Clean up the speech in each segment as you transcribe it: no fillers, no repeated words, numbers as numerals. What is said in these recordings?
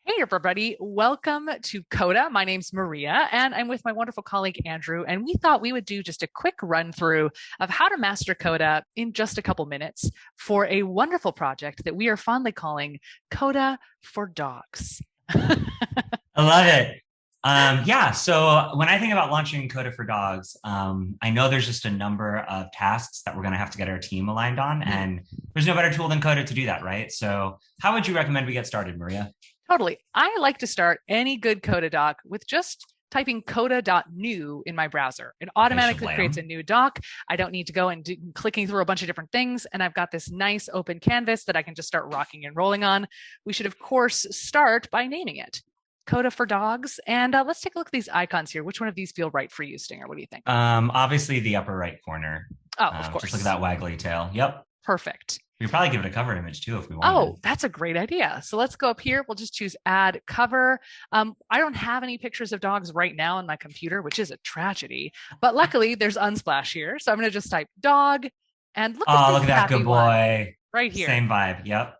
Hey, everybody. Welcome to Coda. My name's Maria, and I'm with my wonderful colleague Andrew. And we thought we would do just a quick run through of how to master Coda in just a couple minutes for a wonderful project that we are fondly calling Coda for Dogs. I love it. Yeah, so when I think about launching Coda for Dogs, I know there's just a number of tasks that we're going to have to get our team aligned on, Mhm. and there's no better tool than Coda to do that, right? So, how would you recommend we get started, Maria? Totally. I like to start any good Coda doc with just typing coda.new in my browser. It I should automatically creates a lamb. new doc. I don't need to go and clicking through a bunch of different things. And I've got this nice open canvas that I can just start rocking and rolling on. We should, of course, start by naming it Coda for Dogs. And let's take a look at these icons here. Which one of these feel right for you, Stinger? What do you think? Obviously the upper right corner. Oh, of Just look at course. that waggly tail. Yep. Perfect. We could probably give it a cover image too if we Oh, wanted. that's a great idea. So let's go up here. We'll just choose add cover. I don't have any pictures of dogs right now on my computer, which is a tragedy. But luckily, there's Unsplash here. So I'm going to just type dog and look at Oh, look this at that happy good one boy. right here. Same vibe. Yep.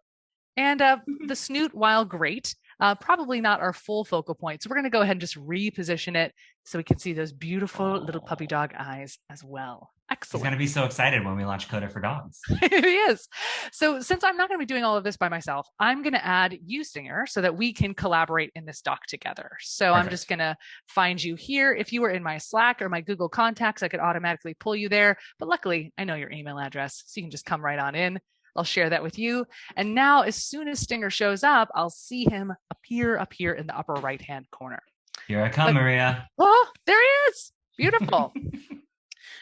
And the snoot, while great, probably not our full focal point. So we're going to go ahead and just reposition it so we can see those beautiful little puppy Oh, dog eyes as well. he's going Excellent. to be so excited when we launch Coda for Dogs. It is. So since I'm not going to be doing all of this by myself, I'm going to add you, Stinger, so that we can collaborate in this doc together. So I'm just Perfect. going to find you here. If you were in my Slack or my Google Contacts, I could automatically pull you there. But luckily, I know your email address, so you can just come right on in. I'll share that with you. And now, as soon as Stinger shows up, I'll see him appear up here in the upper right hand corner. Here I come, But Maria. oh, there he is. Beautiful.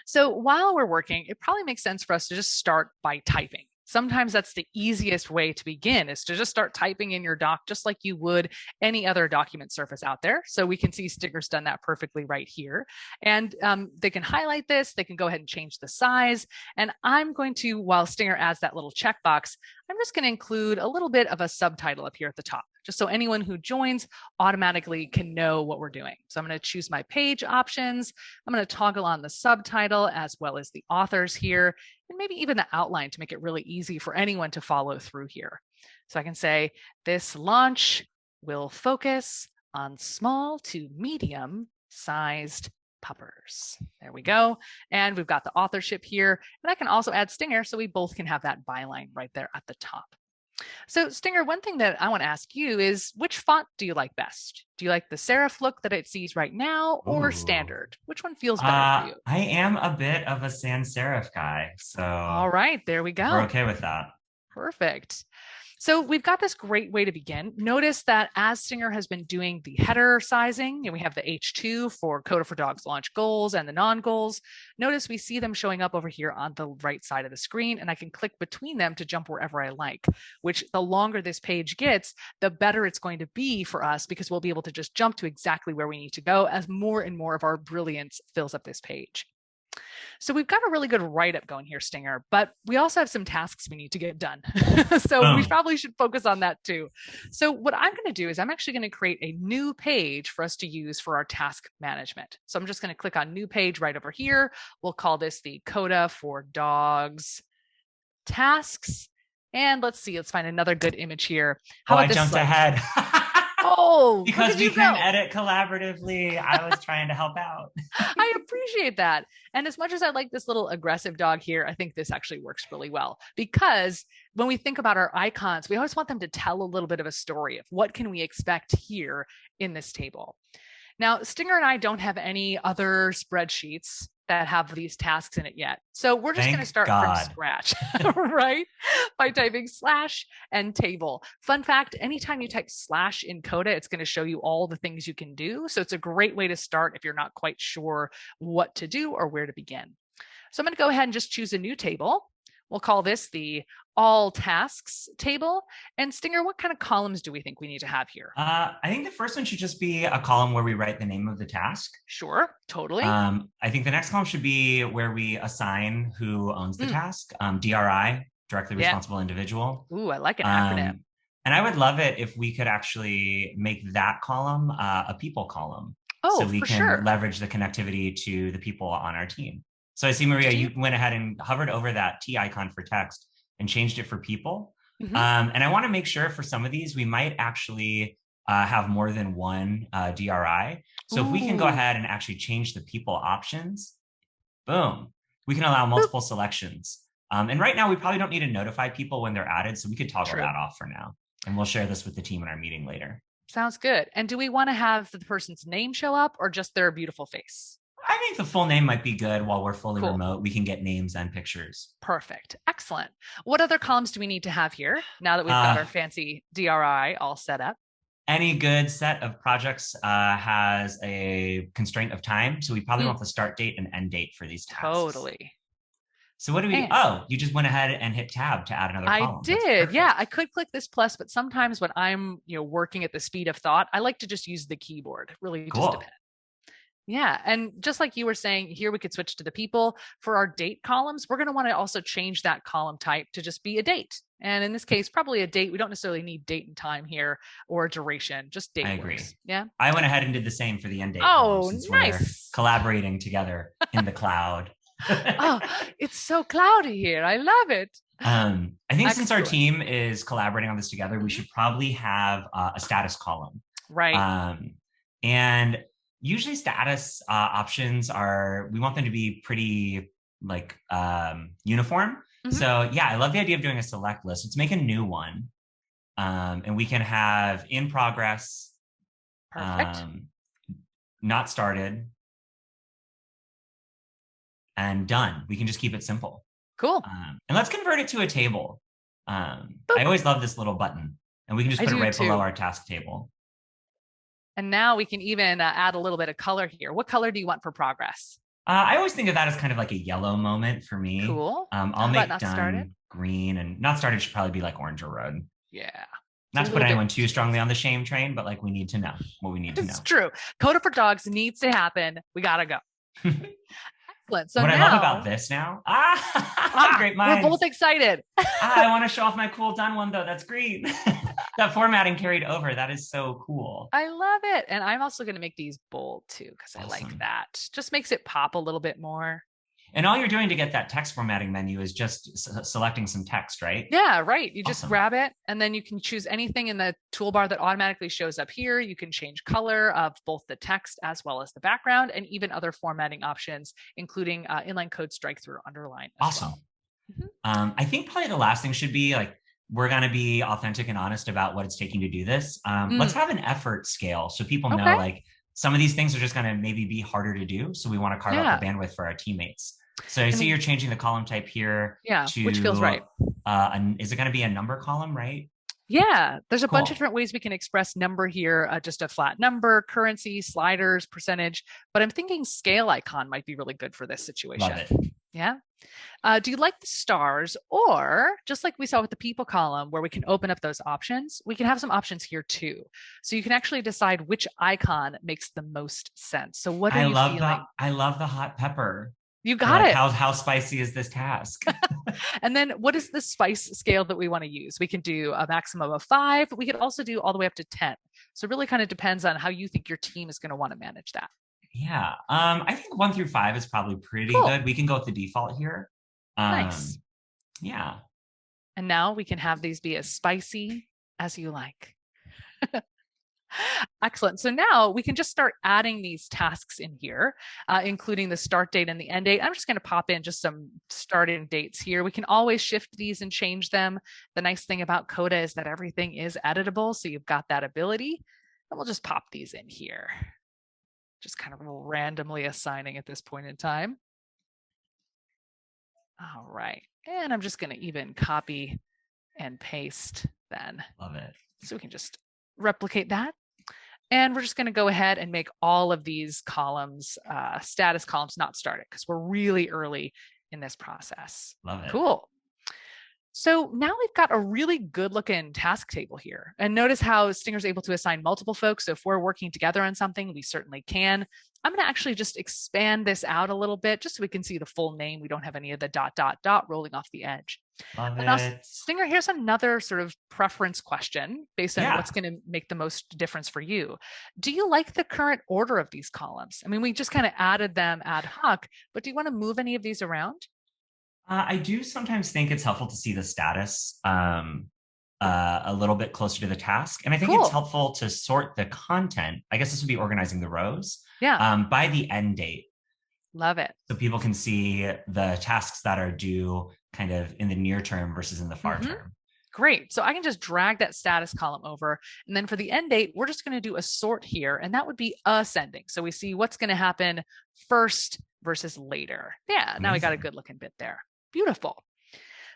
So while we're working, it probably makes sense for us to just start by typing. Sometimes that's the easiest way to begin is to just start typing in your doc just like you would any other document surface out there. So we can see Sticker's done that perfectly right here. And they can highlight this, they can go ahead and change the size. And I'm going to, while Stinger adds that little checkbox, I'm just going to include a little bit of a subtitle up here at the top, just so anyone who joins automatically can know what we're doing. So I'm going to choose my page options. I'm going to toggle on the subtitle as well as the authors here, and maybe even the outline to make it really easy for anyone to follow through here. So I can say this launch will focus on small to medium sized puppers. There we go. And we've got the authorship here. And I can also add Stinger so we both can have that byline right there at the top. So, Stinger, one thing that I want to ask you is which font do you like best? Do you like the serif look that it sees right now or Ooh. standard? Which one feels better for you? I am a bit of a sans serif guy, so All right, there we we're go. okay with that. Perfect. So we've got this great way to begin. Notice that as Stinger has been doing the header sizing, and we have the H2 for Coda for Dogs launch goals and the non-goals. Notice we see them showing up over here on the right side of the screen, and I can click between them to jump wherever I like, which the longer this page gets, the better it's going to be for us because we'll be able to just jump to exactly where we need to go as more and more of our brilliance fills up this page. So we've got a really good write up going here, Stinger, but we also have some tasks we need to get done. So we Boom. probably should focus on that too. So what I'm going to do is I'm actually going to create a new page for us to use for our task management. So I'm just going to click on new page right over here. We'll call this the Coda for Dogs tasks. And let's see, let's find another good image here. Oh, How I about this jumped like, ahead. oh, look Because at we you can go. edit collaboratively. I was trying to help out. I appreciate that. And as much as I like this little aggressive dog here, I think this actually works really well because when we think about our icons, we always want them to tell a little bit of a story of what can we expect here in this table. Now, Stinger and I don't have any other spreadsheets that have these tasks in it yet. So we're just going to Thank start from God. scratch, right? By typing slash and table. Fun fact, anytime you type slash in Coda, it's going to show you all the things you can do. So it's a great way to start if you're not quite sure what to do or where to begin. So I'm going to go ahead and just choose a new table. We'll call this the all tasks table. And Stinger, what kind of columns do we think we need to have here? I think the first one should just be a column where we write the name of the task. Sure, totally. I think the next column should be where we assign who owns the Mm, task, DRI, directly yeah. responsible individual. Ooh, I like an acronym. Um, and I would love it if we could actually make that column a people column so Oh, we for can sure. leverage the connectivity to the people on our team. So I see, Maria, Do you you? went ahead and hovered over that T icon for text and changed it for people. Mhm. And I want to make sure for some of these, we might actually have more than one DRI. So if we can go Ooh, ahead and actually change the people options, boom, we can allow boop. multiple selections. And right now, we probably don't need to notify people when they're added, so we could toggle True. that off for now. And we'll share this with the team in our meeting later. Sounds good. And do we want to have the person's name show up or just their beautiful face? I think the full name might be good while we're fully Cool. remote. We can get names and pictures. Perfect. Excellent. What other columns do we need to have here now that we've got our fancy DRI all set up? Any good set of projects has a constraint of time. So we probably want the start date and end date for these tasks. Totally. So what do we, And oh, you just went ahead and hit tab to add another I column. That's did. Yeah, I perfect. could click this plus, but sometimes when I'm, working at the speed of thought, I like to just use the keyboard. Really just Cool. depends. Yeah. And just like you were saying, here we could switch to the people. For our date columns, we're going to want to also change that column type to just be a date. And in this case, probably a date. We don't necessarily need date and time here or duration, just I date agree. works. Yeah. I went ahead and did the same for the end date column Oh, since we're nice. collaborating together in the cloud. Oh, it's so cloudy here. I love it. I think since our Excellent. team is collaborating on this together, we Mhm. should probably have a status column. Right. And usually status options are, we want them to be pretty like uniform. Mhm. So yeah, I love the idea of doing a select list. Let's make a new one. And we can have in progress, Perfect. um, not started, and done. We can just keep it simple. Cool. And let's convert it to a table. I Boop. always love this little button, and we can just I put it do right below too. our task table. And now we can even add a little bit of color here. What color do you want for progress? I always think of that as kind of like a yellow moment for me. Cool. I'll How about make not started? done green, and not started should probably be like orange or red. Yeah. It's a Not to put little anyone different. too strongly on the shame train, but like we need to know what we need to It's know. true. Coda for dogs needs to happen. We gotta go. Excellent. So What I love about now, this now, great we're both minds. excited. I want to show off my cool done one though. That's green. That formatting carried over. That is so cool. I love it. And I'm also going to make these bold too, because I like Awesome. that. Just makes it pop a little bit more. And all you're doing to get that text formatting menu is just selecting some text, right? Yeah, right. You just Awesome. grab it and then you can choose anything in the toolbar that automatically shows up here. You can change color of both the text as well as the background and even other formatting options, including inline code strike through or underline as Awesome. well. Mhm. I think probably the last thing should be like, we're going to be authentic and honest about what it's taking to do this. Let's have an effort scale so people know Okay. like some of these things are just going to maybe be harder to do. So we want to carve out the Yeah. bandwidth for our teammates. So I see And you're changing the column type here yeah, which feels to, right. is it going to be a number column, right? Yeah, there's a bunch of Cool. different ways we can express number here, just a flat number, currency, sliders, percentage. But I'm thinking scale icon might be really good for this Love situation. it. Yeah. Do you like the stars? Or just like we saw with the people column, where we can open up those options, we can have some options here too. So you can actually decide which icon makes the most sense. So what are you feeling? I love the hot pepper. You You're got like, it. how spicy is this task? And then what is the spice scale that we want to use? We can do a maximum of 5. We could also do all the way up to 10. So it really kind of depends on how you think your team is going to want to manage that. Yeah. I think 1 through 5 is probably pretty Cool. good. We can go with the default here. Um, Nice. yeah. And now we can have these be as spicy as you like. Excellent. So now we can just start adding these tasks in here, including the start date and the end date. I'm just going to pop in just some starting dates here. We can always shift these and change them. The nice thing about Coda is that everything is editable. So you've got that ability. And we'll just pop these in here, just kind of randomly assigning at this point in time. All right. And I'm just going to even copy and paste then. Love it. So we can just replicate that. And we're just going to go ahead and make all of these columns status columns not started because we're really early in this process. Love it. Cool. So now we've got a really good looking task table here. And notice how Stinger's able to assign multiple folks. So if we're working together on something, we certainly can. I'm going to actually just expand this out a little bit just so we can see the full name. We don't have any of the ... rolling off the edge. Love And now, it. Stinger, here's another sort of preference question based on Yeah. what's going to make the most difference for you. Do you like the current order of these columns? I mean, we just kind of added them ad hoc, but do you want to move any of these around? I do sometimes think it's helpful to see the status a little bit closer to the task. And I think it's Cool. helpful to sort the content. I guess this would be organizing the rows Yeah. by the end date. Love it. So people can see the tasks that are due kind of in the near term versus in the far Mm-hmm. term. Great. So I can just drag that status column over. And then for the end date, we're just going to do a sort here. And that would be ascending. So we see what's going to happen first versus later. Yeah, now we got a Amazing. good looking bit there. Beautiful.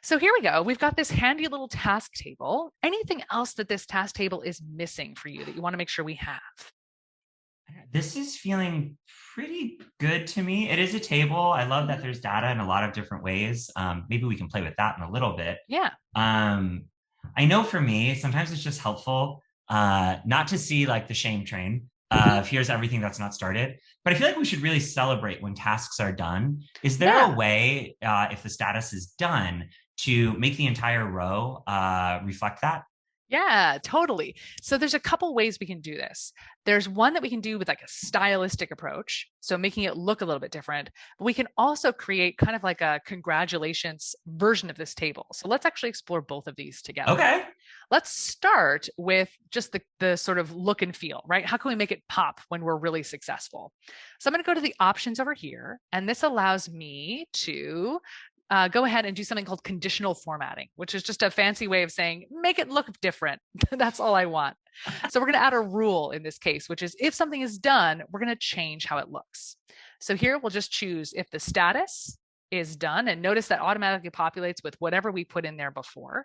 So here we go. We've got this handy little task table. Anything else that this task table is missing for you that you want to make sure we have? This is feeling pretty good to me. It is a table. I love that Mhm. there's data in a lot of different ways. Maybe we can play with that in a little bit. Yeah. Um, I know for me, sometimes it's just helpful not to see like the shame train Mhm. of here's everything that's not started. But I feel like we should really celebrate when tasks are done. Is there a Yeah. way, if the status is done, to make the entire row reflect that? Yeah, totally. So there's a couple ways we can do this. There's one that we can do with like a stylistic approach, so making it look a little bit different. But we can also create kind of like a congratulations version of this table. So let's actually explore both of these together. Okay. Let's start with just the sort of look and feel, right? How can we make it pop when we're really successful? So I'm going to go to the options over here, and this allows me to go ahead and do something called conditional formatting, which is just a fancy way of saying make it look different. That's all I want. So we're going to add a rule in this case, which is if something is done, we're going to change how it looks. So here we'll just choose if the status is done, and notice that automatically populates with whatever we put in there before.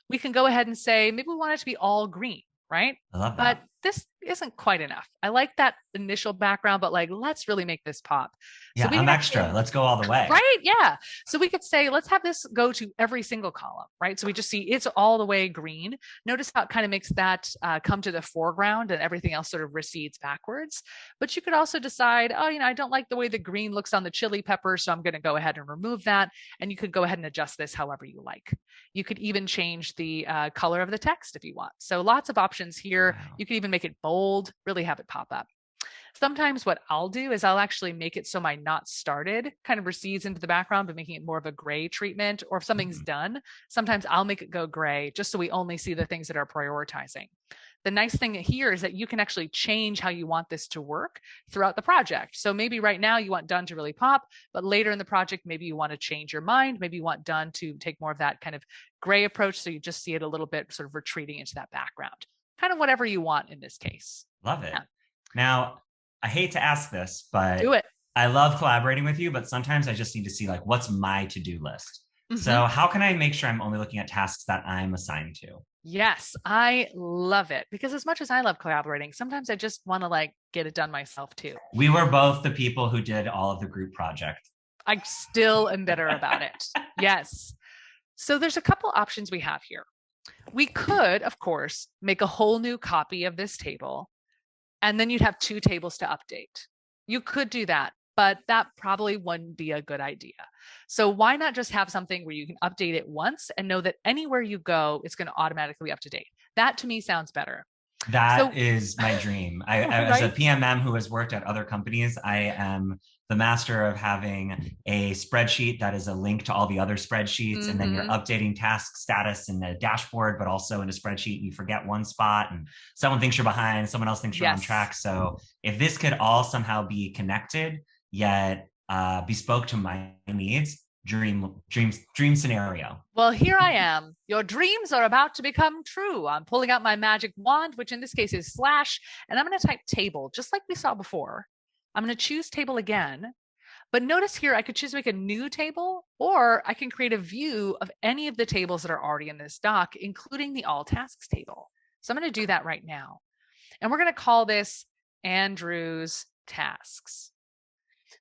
We can go ahead and say maybe we want it to be all green, right? I love But that. this isn't quite enough. I like that initial background, but like, let's really make this pop. So Yeah, we I'm can extra. actually, Let's go all the way. right? Yeah. So we could say, let's have this go to every single column, right? So we just see it's all the way green. Notice how it kind of makes that come to the foreground and everything else sort of recedes backwards. But you could also decide, oh, I don't like the way the green looks on the chili pepper, so I'm going to go ahead and remove that. And you could go ahead and adjust this however you like. You could even change the color of the text if you want. So lots of options here. Wow. You could even make it bold, really have it pop up. Sometimes what I'll do is I'll actually make it so my not started kind of recedes into the background, but making it more of a gray treatment. Or if something's Mhm. done, sometimes I'll make it go gray just so we only see the things that are prioritizing. The nice thing here is that you can actually change how you want this to work throughout the project. So maybe right now you want done to really pop, but later in the project, maybe you want to change your mind. Maybe you want done to take more of that kind of gray approach. So you just see it a little bit sort of retreating into that background. Kind of whatever you want in this case. Love it. Yeah, Now, I hate to ask this, but do it. I love collaborating with you, but sometimes I just need to see like what's my to-do list. Mm-hmm. So how can I make sure I'm only looking at tasks that I'm assigned to? Yes, I love it because as much as I love collaborating, sometimes I just want to like get it done myself too. We were both the people who did all of the group project. I still am bitter about it. Yes. So there's a couple options we have here. We could, of course, make a whole new copy of this table, and then you'd have two tables to update. You could do that, but that probably wouldn't be a good idea. So why not just have something where you can update it once and know that anywhere you go, it's going to automatically be up to date? That to me sounds better. That So, is my dream. As a right? PMM who has worked at other companies, I am the master of having a spreadsheet that is a link to all the other spreadsheets. And then you're Mm-hmm. updating task status in the dashboard, but also in a spreadsheet, you forget one spot and someone thinks you're behind, someone else thinks you're on Yes. track. So if this could all somehow be connected, yet bespoke to my needs, dream scenario. Well, here I am. Your dreams are about to become true. I'm pulling out my magic wand, which in this case is slash, and I'm going to type table, just like we saw before. I'm going to choose table again. But notice here, I could choose to make a new table, or I can create a view of any of the tables that are already in this doc, including the all tasks table. So I'm going to do that right now. And we're going to call this Andrew's tasks.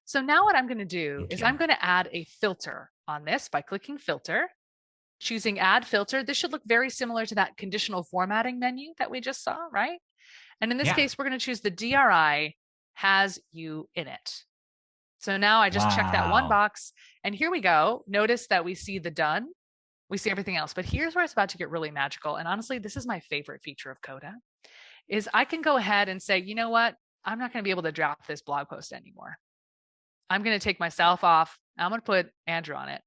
So now what I'm going to do Thank is you. I'm going to add a filter on this by clicking filter, choosing add filter. This should look very similar to that conditional formatting menu that we just saw, right? And in this Yeah. case, we're going to choose the DRI has you in it. So now I just check that one Wow. box and here we go. Notice that we see the done, we see everything else, but here's where it's about to get really magical. And honestly, this is my favorite feature of Coda is I can go ahead and say, you know what? I'm not going to be able to draft this blog post anymore. I'm going to take myself off. I'm going to put Andrew on it.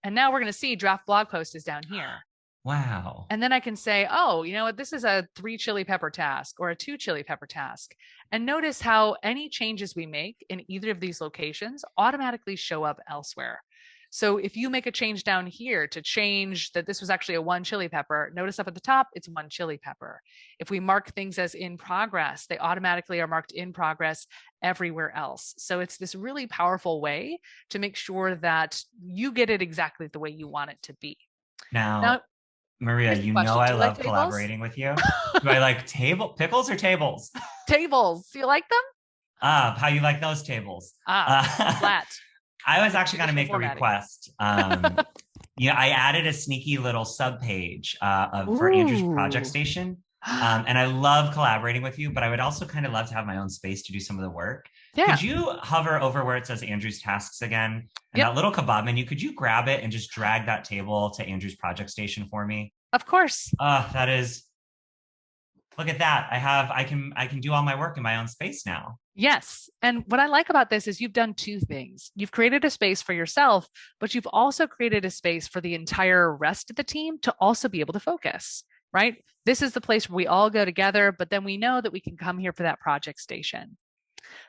And now we're going to see draft blog post is down here. Wow. And then I can say, oh, you know what? This is a 3 chili pepper task or a 2 chili pepper task. And notice how any changes we make in either of these locations automatically show up elsewhere. So if you make a change down here to change that this was actually a 1 chili pepper, notice up at the top, it's 1 chili pepper. If we mark things as in progress, they automatically are marked in progress everywhere else. So it's this really powerful way to make sure that you get it exactly the way you want it to be. Now, Now, Maria, here's the you know question. I Do you like love tables? collaborating with you. Do I like pickles or tables? Tables. Do you like them? How you like those tables? Ah, Uh, flat. I was actually going to Conditional make a formatting. request. Yeah, I added a sneaky little sub page for Andrew's project Ooh. station. And I love collaborating with you, but I would also kind of love to have my own space to do some of the work. Yeah. Could you hover over where it says Andrew's tasks again? And Yep. that little kebab menu, could you grab it and just drag that table to Andrew's project station for me? Of course. That is, look at that. I can do all my work in my own space now. Yes. And what I like about this is you've done two things. You've created a space for yourself, but you've also created a space for the entire rest of the team to also be able to focus, right? This is the place where we all go together, but then we know that we can come here for that project station.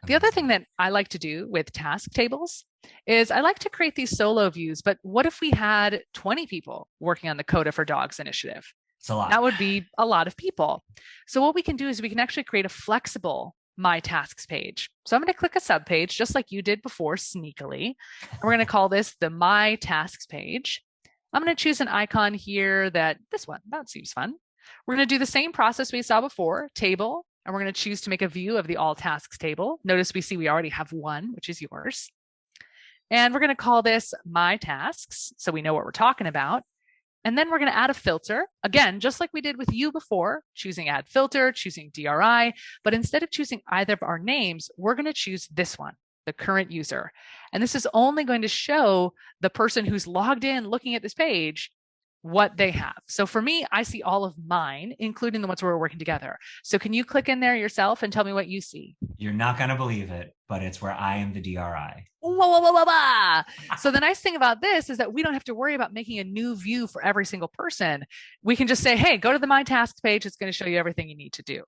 The other thing Amazing. that I like to do with task tables is I like to create these solo views, but what if we had 20 people working on the Coda for Dogs initiative? It's a lot. That would be a lot of people. So what we can do is we can actually create a flexible My Tasks page. So I'm going to click a sub page just like you did before sneakily. And we're going to call this the My Tasks page. I'm going to choose an icon here that seems fun. We're going to do the same process we saw before, table, and we're going to choose to make a view of the all tasks table. Notice we already have one, which is yours. And we're going to call this My Tasks so we know what we're talking about. And then we're going to add a filter. Again, just like we did with you before, choosing add filter, choosing DRI. But instead of choosing either of our names, we're going to choose this one, the current user. And this is only going to show the person who's logged in looking at this page what they have. So for me, I see all of mine, including the ones where we're working together. So can you click in there yourself and tell me what you see? You're not going to believe it, but it's where I am the DRI. Whoa, whoa, whoa, whoa, whoa. So the nice thing about this is that we don't have to worry about making a new view for every single person. We can just say, hey, go to the My Tasks page. It's going to show you everything you need to do.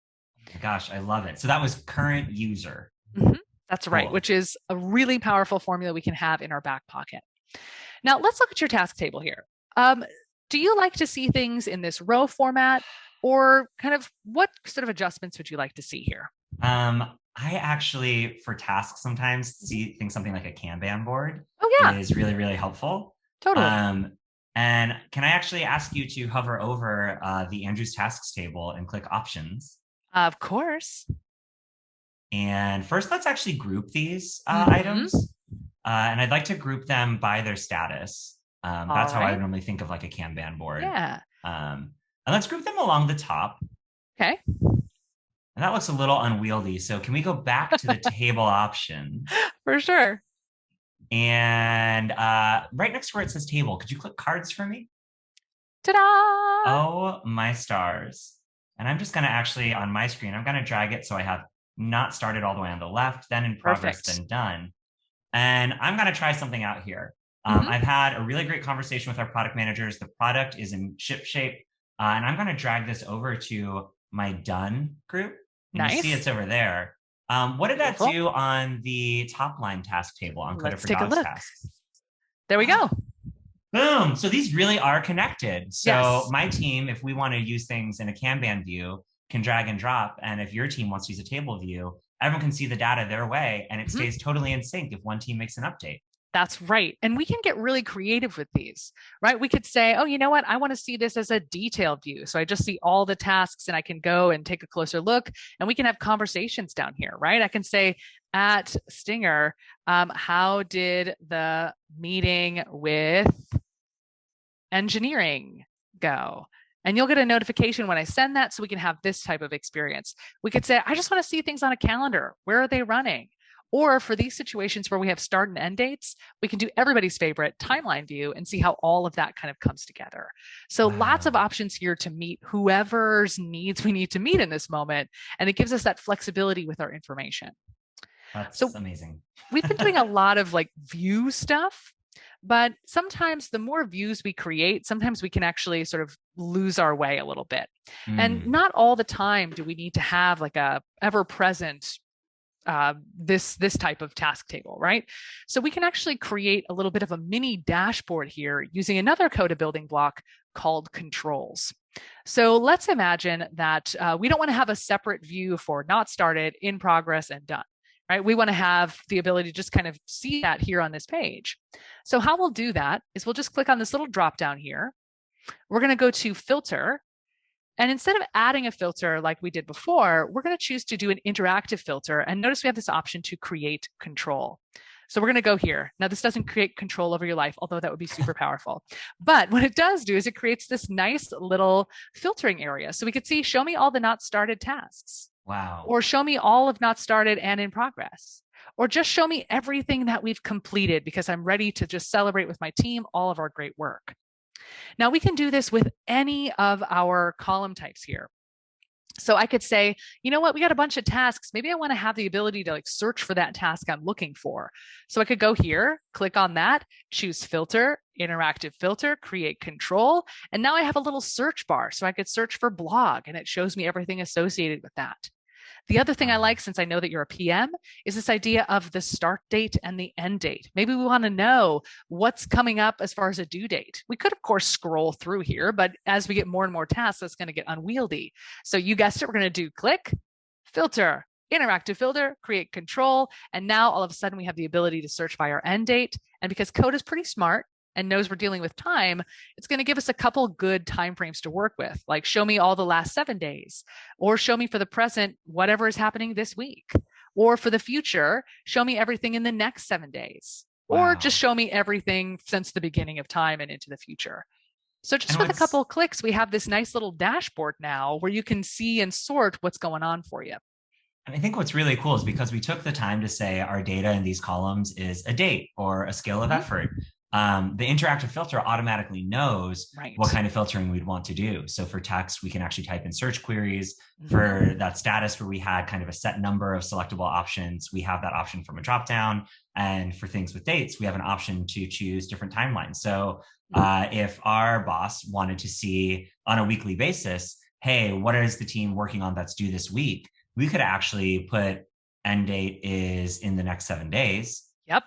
Gosh, I love it. So that was current user. Mm-hmm. That's right, Cool. which is a really powerful formula we can have in our back pocket. Now let's look at your task table here. Do you like to see things in this row format, or kind of what sort of adjustments would you like to see here? I actually, for tasks, sometimes think something like a Kanban board Oh, yeah, is really, really helpful. totally. And can I actually ask you to hover over the Andrew's tasks table and click options? Of course. And first, let's actually group these Mm-hmm. items. And I'd like to group them by their status. That's how I right. normally think of like a Kanban board. Yeah. And let's group them along the top. Okay. And that looks a little unwieldy. So can we go back to the table options? For sure. And right next to where it says table, could you click cards for me? Ta-da! Oh, my stars. And I'm just going to actually, on my screen, I'm going to drag it so I have not started all the way on the left, then in progress, Perfect. then done. And I'm going to try something out here. Mm-hmm. I've had a really great conversation with our product managers. The product is in ship shape. And I'm going to drag this over to my done group. And Nice. you see it's over there. What did Beautiful. that do on the top line task table on Coda Let's for take a Dogs look. tasks? There we go. Boom. So these really are connected. So Yes. my team, if we want to use things in a Kanban view, can drag and drop. And if your team wants to use a table view, everyone can see the data their way and it stays totally in sync if one team makes an update. That's right. And we can get really creative with these, right? We could say, oh, you know what? I want to see this as a detailed view. So I just see all the tasks and I can go and take a closer look and we can have conversations down here, right? I can say at Stinger, how did the meeting with engineering go? And you'll get a notification when I send that so we can have this type of experience. We could say, I just want to see things on a calendar. Where are they running? Or for these situations where we have start and end dates, we can do everybody's favorite timeline view and see how all of that kind of comes together. So lots of options here to meet whoever's needs we need to meet in this moment. And it gives us that flexibility with our information. That's So amazing. we've been doing a lot of like view stuff. But sometimes the more views we create, sometimes we can actually sort of lose our way a little bit. And Mm. not all the time do we need to have like a ever present this type of task table, right? So we can actually create a little bit of a mini dashboard here using another Coda building block called controls. So let's imagine that we don't want to have a separate view for not started, in progress, and done, right? We want to have the ability to just kind of see that here on this page. So how we'll do that is we'll just click on this little drop down here. We're going to go to filter. And instead of adding a filter like we did before, we're going to choose to do an interactive filter. And notice we have this option to create control. So we're going to go here. Now, this doesn't create control over your life, although that would be super powerful. But what it does do is it creates this nice little filtering area. So we could see, show me all the not started tasks. Wow. Or show me all of not started and in progress. Or just show me everything that we've completed because I'm ready to just celebrate with my team all of our great work. Now we can do this with any of our column types here. So I could say, you know what, we got a bunch of tasks. Maybe I want to have the ability to like search for that task I'm looking for. So I could go here, click on that, choose filter, interactive filter, create control. And now I have a little search bar. So I could search for blog and it shows me everything associated with that. The other thing I like, since I know that you're a PM, is this idea of the start date and the end date. Maybe we want to know what's coming up as far as a due date. We could, of course, scroll through here, but as we get more and more tasks, that's going to get unwieldy. So you guessed it, we're going to do click, filter, interactive filter, create control. And now all of a sudden we have the ability to search by our end date. And because Coda is pretty smart and knows we're dealing with time, it's going to give us a couple good timeframes to work with, like show me all the last 7 days, or show me for the present whatever is happening this week, or for the future, show me everything in the next 7 days, or Wow. just show me everything since the beginning of time and into the future. So just And with a couple what's of clicks, we have this nice little dashboard now where you can see and sort what's going on for you. and I think what's really cool is because we took the time to say our data in these columns is a date or a scale of effort. The interactive filter automatically knows Right. what kind of filtering we'd want to do. So for text, we can actually type in search queries. For that status where we had kind of a set number of selectable options, we have that option from a dropdown. And for things with dates, we have an option to choose different timelines. So if our boss wanted to see on a weekly basis, hey, what is the team working on that's due this week? We could actually put end date is in the next 7 days. Yep.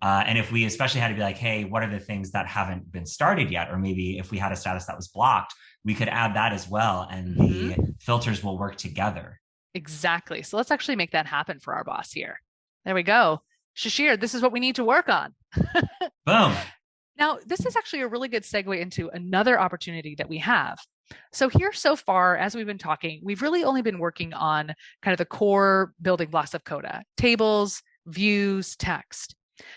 And if we especially had to be like, hey, what are the things that haven't been started yet? Or maybe if we had a status that was blocked, we could add that as well. And the filters will work together. Exactly. So let's actually make that happen for our boss here. There we go. Shashir, this is what we need to work on. Boom. Now, this is actually a really good segue into another opportunity that we have. So here so far, as we've been talking, we've really only been working on kind of the core building blocks of Coda: tables, views, text.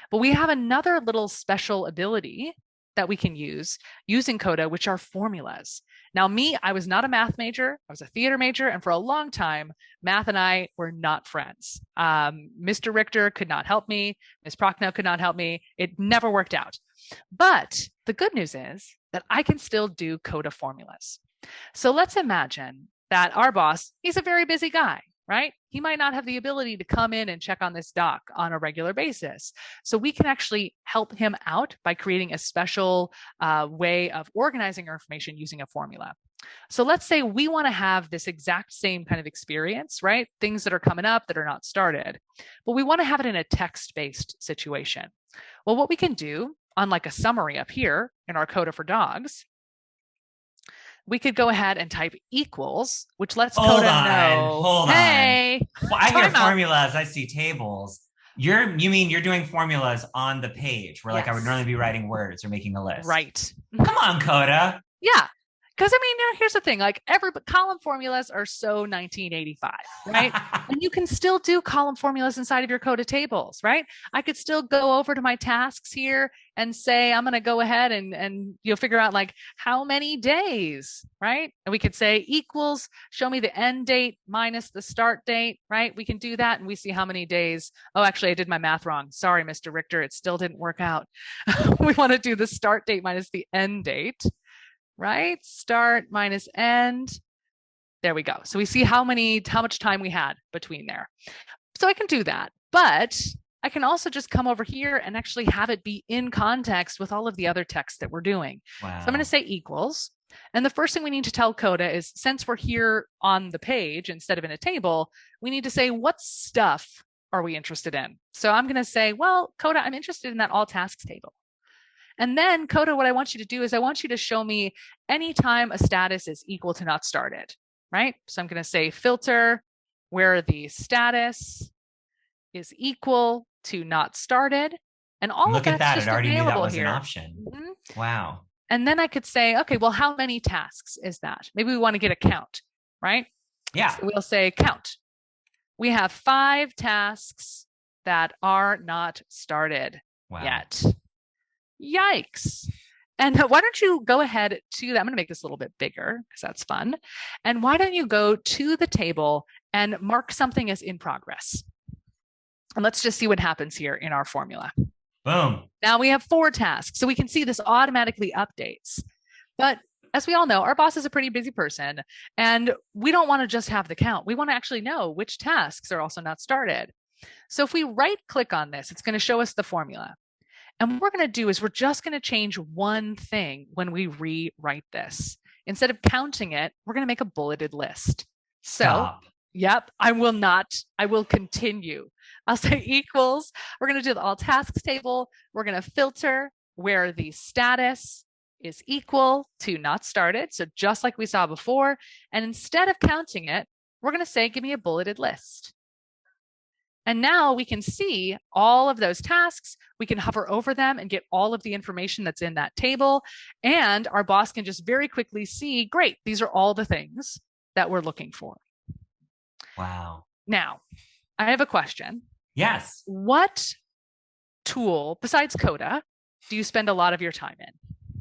But we have another little special ability that we can use using Coda, which are formulas. Now, me, I was not a math major. I was a theater major. And for a long time, math and I were not friends. Mr. Richter could not help me. Ms. Prochnow could not help me. It never worked out. But the good news is that I can still do Coda formulas. So let's imagine that our boss, he's a very busy guy, right? He might not have the ability to come in and check on this doc on a regular basis. So we can actually help him out by creating a special way of organizing our information using a formula. So let's say we want to have this exact same kind of experience, right? Things that are coming up that are not started, but we want to have it in a text-based situation. Well, what we can do, unlike a summary up here in our Coda for Dogs, we could go ahead and type equals, which lets Coda know, hold hey, on. Well, I hear formulas, I see tables. You mean you're doing formulas on the page where like I would normally be writing words or making a list. Right. Come on, Coda. Yeah. Because I mean, here's the thing, like column formulas are so 1985, right? And you can still do column formulas inside of your Coda tables, right? I could still go over to my tasks here and say, I'm going to go ahead and you'll figure out like how many days, right? And we could say equals, show me the end date minus the start date, right? We can do that and we see how many days. Oh, actually, I did my math wrong. Sorry, Mr. Richter, it still didn't work out. We want to do the start date minus the end date. Right? Start minus end. There we go. So we see how much time we had between there. So I can do that, but I can also just come over here and actually have it be in context with all of the other text that we're doing. Wow. So I'm going to say equals. And the first thing we need to tell Coda is, since we're here on the page instead of in a table, we need to say, what stuff are we interested in? So I'm going to say, well, Coda, I'm interested in that all tasks table. And then Coda, what I want you to do is I want you to show me anytime a status is equal to not started, right? So I'm going to say filter where the status is equal to not started. And all Look of at that's that. just It already knew that available was here. an option. Wow. And then I could say, okay, well, how many tasks is that? Maybe we want to get a count, right? Yeah. So we'll say count. We have 5 tasks that are not started yet. Yikes. And why don't you go ahead to that? I'm going to make this a little bit bigger because that's fun. And why don't you go to the table and mark something as in progress? And let's just see what happens here in our formula. Boom. Now we have 4 tasks. So we can see this automatically updates. But as we all know, our boss is a pretty busy person, and we don't want to just have the count. We want to actually know which tasks are also not started. So if we right click on this, it's going to show us the formula. And what we're going to do is we're just going to change one thing when we rewrite this. Instead of counting it, we're going to make a bulleted list. So, yep, I will continue. I'll say equals. We're going to do the all tasks table. We're going to filter where the status is equal to not started. So just like we saw before. And instead of counting it, we're going to say, give me a bulleted list. And now we can see all of those tasks. We can hover over them and get all of the information that's in that table. And our boss can just very quickly see, great, these are all the things that we're looking for. Wow. Now, I have a question. Yes. What tool, besides Coda, do you spend a lot of your time in?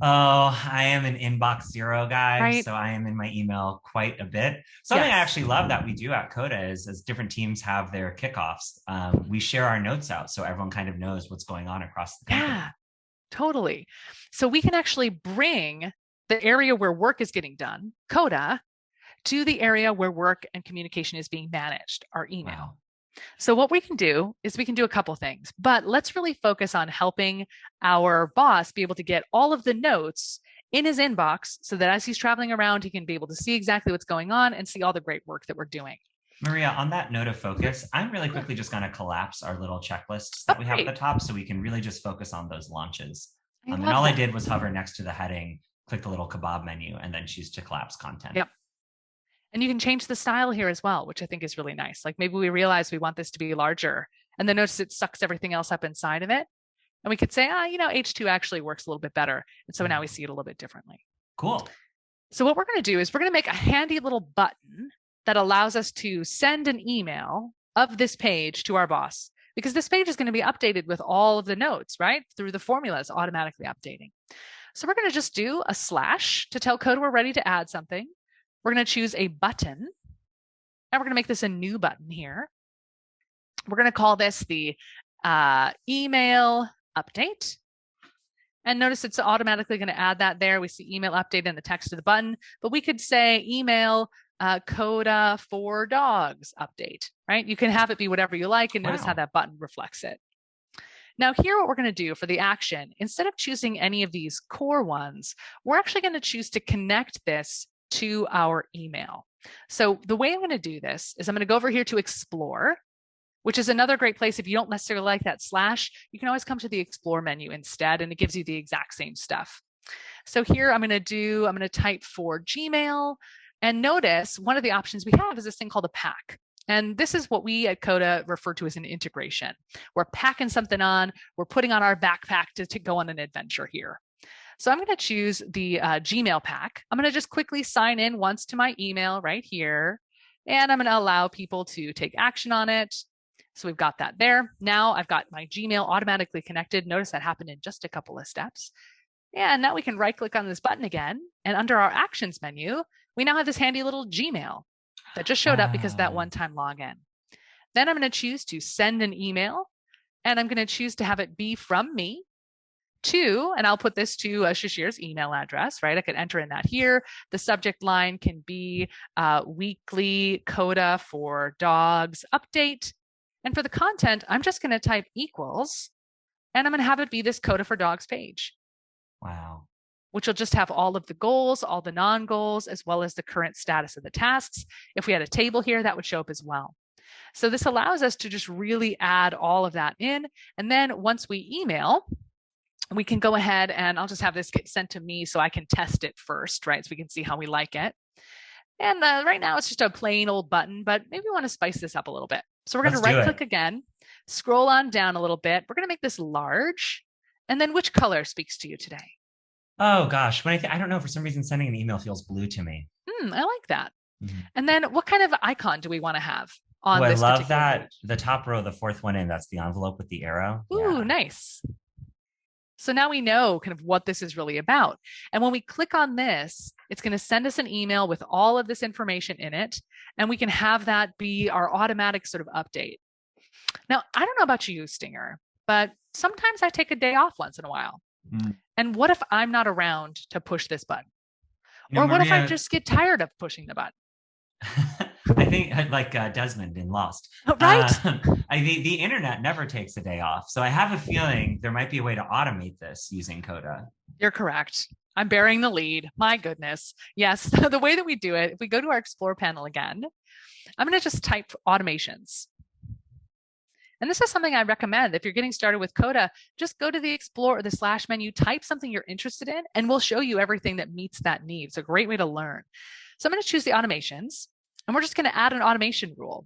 Oh, I am an inbox zero guy, right? So I am in my email quite a bit. Something I actually love that we do at Coda is, as different teams have their kickoffs, we share our notes out so everyone kind of knows what's going on across the company. Yeah, totally. So we can actually bring the area where work is getting done, Coda, to the area where work and communication is being managed, our email. Wow. So what we can do is we can do a couple things, but let's really focus on helping our boss be able to get all of the notes in his inbox so that as he's traveling around, he can be able to see exactly what's going on and see all the great work that we're doing. Maria, on that note of focus, I'm really quickly just going to collapse our little checklists that we have at the top so we can really just focus on those launches. And all I did was hover next to the heading, click the little kebab menu, and then choose to collapse content. Yep. And you can change the style here as well, which I think is really nice. Like maybe we realize we want this to be larger and then notice it sucks everything else up inside of it. And we could say, H2 actually works a little bit better. And so now we see it a little bit differently. Cool. So what we're going to do is we're going to make a handy little button that allows us to send an email of this page to our boss, because this page is going to be updated with all of the notes, right? Through the formulas automatically updating. So we're going to just do a slash to tell Coda we're ready to add something. We're going to choose a button, and we're going to make this a new button here. We're going to call this the email update. And notice it's automatically going to add that there. We see email update in the text of the button, but we could say email Coda for dogs update, right? You can have it be whatever you like, and notice how that button reflects it. Now here, what we're going to do for the action, instead of choosing any of these core ones, we're actually going to choose to connect this to our email. So the way I'm going to do this is I'm going to go over here to Explore, which is another great place. If you don't necessarily like that slash, you can always come to the Explore menu instead, and it gives you the exact same stuff. So here I'm going to type for Gmail, and notice one of the options we have is this thing called a pack. And this is what we at Coda refer to as an integration. We're packing something on, we're putting on our backpack to go on an adventure here. So I'm going to choose the Gmail pack. I'm going to just quickly sign in once to my email right here. And I'm going to allow people to take action on it. So we've got that there. Now I've got my Gmail automatically connected. Notice that happened in just a couple of steps. And now we can right click on this button again. And under our actions menu, we now have this handy little Gmail that just showed up because of that one-time login. Then I'm going to choose to send an email. And I'm going to choose to have it be from me to, and I'll put this to Shashir's email address, right? I could enter in that here. The subject line can be weekly Coda for dogs update. And for the content, I'm just going to type equals, and I'm going to have it be this Coda for Dogs page. Wow. Which will just have all of the goals, all the non-goals, as well as the current status of the tasks. If we had a table here, that would show up as well. So this allows us to just really add all of that in. And then once we email, we can go ahead and I'll just have this get sent to me so I can test it first, right? So we can see how we like it. And right now it's just a plain old button, but maybe we want to spice this up a little bit. So we're going to right click again, scroll on down a little bit. We're going to make this large. And then which color speaks to you today? Oh gosh, when I don't know, for some reason sending an email feels blue to me. I like that. Mm-hmm. And then what kind of icon do we want to have on this I love particular that page? the top row, the fourth one in, that's the envelope with the arrow. Ooh, nice. So now we know kind of what this is really about. And when we click on this, it's going to send us an email with all of this information in it. And we can have that be our automatic sort of update. Now, I don't know about you, Stinger, but sometimes I take a day off once in a while. And what if I'm not around to push this button? Or what if I just get tired of pushing the button? I think like Desmond in Lost. Right? The internet never takes a day off. So I have a feeling there might be a way to automate this using Coda. You're correct. I'm bearing the lead. My goodness. Yes, the way that we do it, if we go to our Explore panel again, I'm going to just type automations. And this is something I recommend. If you're getting started with Coda, just go to the Explore or the slash menu, type something you're interested in, and we'll show you everything that meets that need. It's a great way to learn. So I'm going to choose the automations, and we're just going to add an automation rule.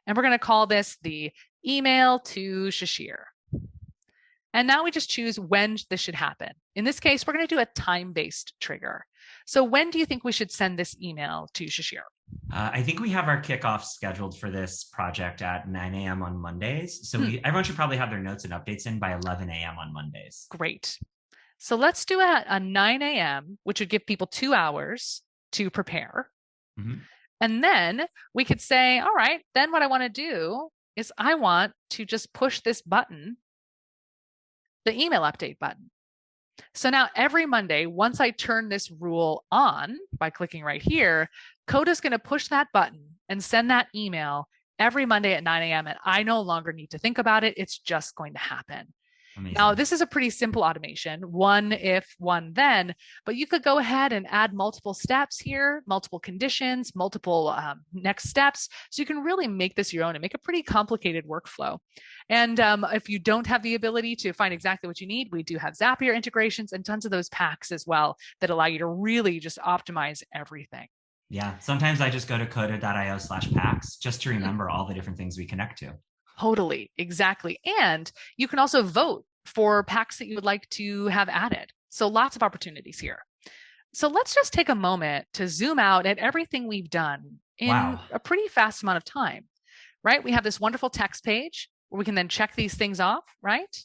And we're going to call this the email to Shashir. And now we just choose when this should happen. In this case, we're going to do a time-based trigger. So when do you think we should send this email to Shashir? I think we have our kickoff scheduled for this project at 9 a.m. on Mondays. So everyone should probably have their notes and updates in by 11 a.m. on Mondays. Great. So let's do a 9 a.m., which would give people 2 hours to prepare. Mm-hmm. And then we could say, all right, then what I want to do is I want to just push this button, the email update button. So now every Monday, once I turn this rule on by clicking right here, Coda's going to push that button and send that email every Monday at 9 a.m. And I no longer need to think about it. It's just going to happen. Amazing. Now, this is a pretty simple automation, one if, one then, but you could go ahead and add multiple steps here, multiple conditions, multiple next steps. So you can really make this your own and make a pretty complicated workflow. And if you don't have the ability to find exactly what you need, we do have Zapier integrations and tons of those packs as well that allow you to really just optimize everything. Yeah, sometimes I just go to coda.io/packs just to remember all the different things we connect to. Totally, exactly. And you can also vote for packs that you would like to have added. So lots of opportunities here. So let's just take a moment to zoom out at everything we've done in a pretty fast amount of time, right? We have this wonderful text page where we can then check these things off, right?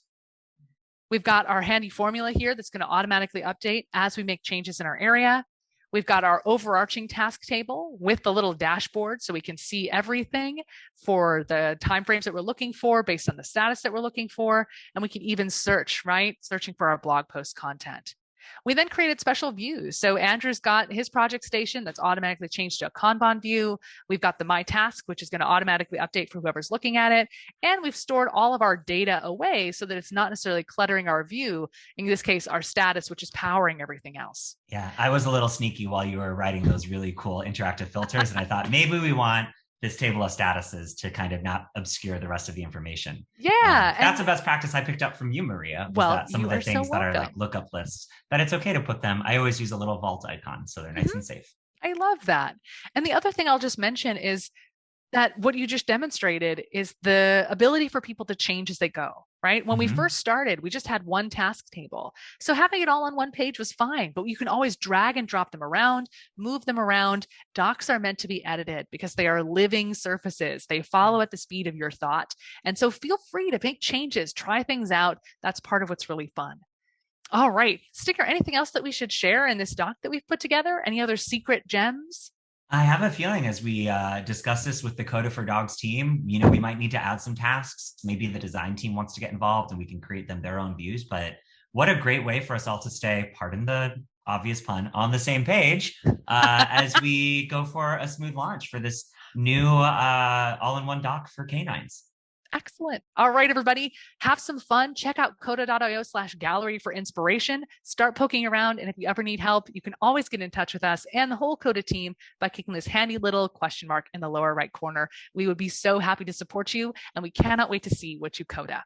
We've got our handy formula here that's going to automatically update as we make changes in our area. We've got our overarching task table with the little dashboard so we can see everything for the timeframes that we're looking for based on the status that we're looking for. And we can even search, right? Searching for our blog post content. We then created special views. So Andrew's got his project station that's automatically changed to a Kanban view. We've got the My Task, which is going to automatically update for whoever's looking at it. And we've stored all of our data away so that it's not necessarily cluttering our view. In this case, our status, which is powering everything else. Yeah, I was a little sneaky while you were writing those really cool interactive filters. And I thought maybe we want this table of statuses to kind of not obscure the rest of the information. Yeah. That's a best practice I picked up from you, Maria. Well, that some of the things that are like lookup lists, that it's okay to put them. I always use a little vault icon so they're nice and safe. I love that. And the other thing I'll just mention is that what you just demonstrated is the ability for people to change as they go, right? When we first started, we just had one task table. So having it all on one page was fine, but you can always drag and drop them around, move them around. Docs are meant to be edited because they are living surfaces. They follow at the speed of your thought. And so feel free to make changes, try things out. That's part of what's really fun. All right, Sticker, anything else that we should share in this doc that we've put together? Any other secret gems? I have a feeling as we discuss this with the Coda for Dogs team, we might need to add some tasks. Maybe the design team wants to get involved and we can create them their own views. But what a great way for us all to stay, pardon the obvious pun, on the same page as we go for a smooth launch for this new all-in-one doc for canines. Excellent. All right, everybody, have some fun. Check out coda.io/gallery for inspiration. Start poking around. And if you ever need help, you can always get in touch with us and the whole Coda team by clicking this handy little question mark in the lower right corner. We would be so happy to support you, and we cannot wait to see what you coda.